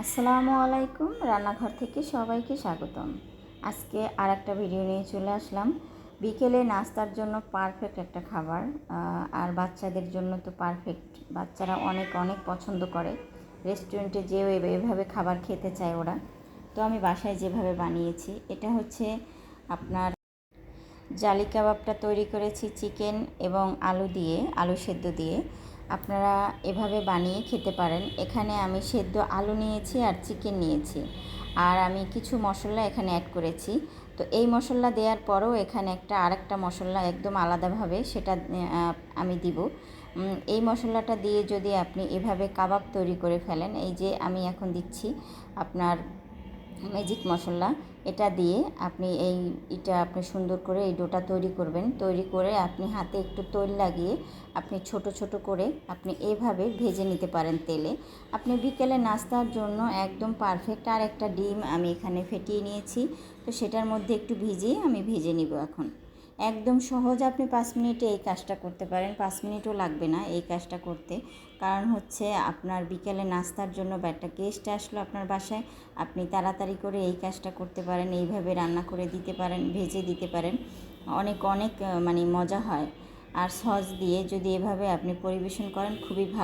আসসালামু আলাইকুম, রান্নাঘর থেকে সবাইকে স্বাগতম। আজকে আর একটা ভিডিও নিয়ে চলে আসলাম। বিকেলে নাস্তার জন্য পারফেক্ট একটা খাবার, আর বাচ্চাদের জন্য তো পারফেক্ট। বাচ্চারা অনেক অনেক পছন্দ করে, রেস্টুরেন্টে যেও এভাবে খাবার খেতে চায় ওরা। তো আমি বাসায় যেভাবে বানিয়েছি, এটা হচ্ছে আপনার জালি কাবাবটা তৈরি করেছি চিকেন এবং আলু দিয়ে, আলু সেদ্ধ দিয়ে। আপনারা এভাবে বানিয়ে খেতে পারেন। এখানে আমি সেদ্ধ আলু নিয়েছি আর চিকেন নিয়েছি, আর আমি কিছু মশলা এখানে অ্যাড করেছি। তো এই মশলা দেওয়ার পরেও এখানে আরেকটা মশলা একদম আলাদাভাবে সেটা আমি দিব। এই মশলাটা দিয়ে যদি আপনি এভাবে কাবাব তৈরি করে ফেলেন, এই যে আমি এখন দিচ্ছি আপনার ম্যাজিক মশলা, এটা দিয়ে আপনি সুন্দর করে এই ডোটা তৈরি করবেন। তৈরি করে আপনি হাতে একটু তেল লাগিয়ে আপনি ছোট ছোট করে আপনি এভাবে ভেজে নিতে পারেন তেলে। আপনি বিকেলে নাস্তার জন্য একদম পারফেক্ট। আর একটা ডিম আমি এখানে ফেটিয়ে নিয়েছি, তো সেটার মধ্যে একটু ভিজিয়ে আমি ভেজে নিব এখন। একদম সহজ, আপনি 5 মিনিটে এই কাজটা করতে পারেন। 5 মিনিটও লাগবে না এই কাজটা করতে। কারণ হচ্ছে আপনার বিকেলে নাস্তার জন্য বা একটা গেস্ট আসলো আপনার বাসায়, আপনি তাড়াতাড়ি করে এই কাজটা করতে পারেন, এইভাবে রান্না করে দিতে পারেন, ভেজে দিতে পারেন। অনেক অনেক মানে মজা হয়। আর সস দিয়ে যদি এভাবে আপনি পরিবেশন করেন, খুবই ভালো।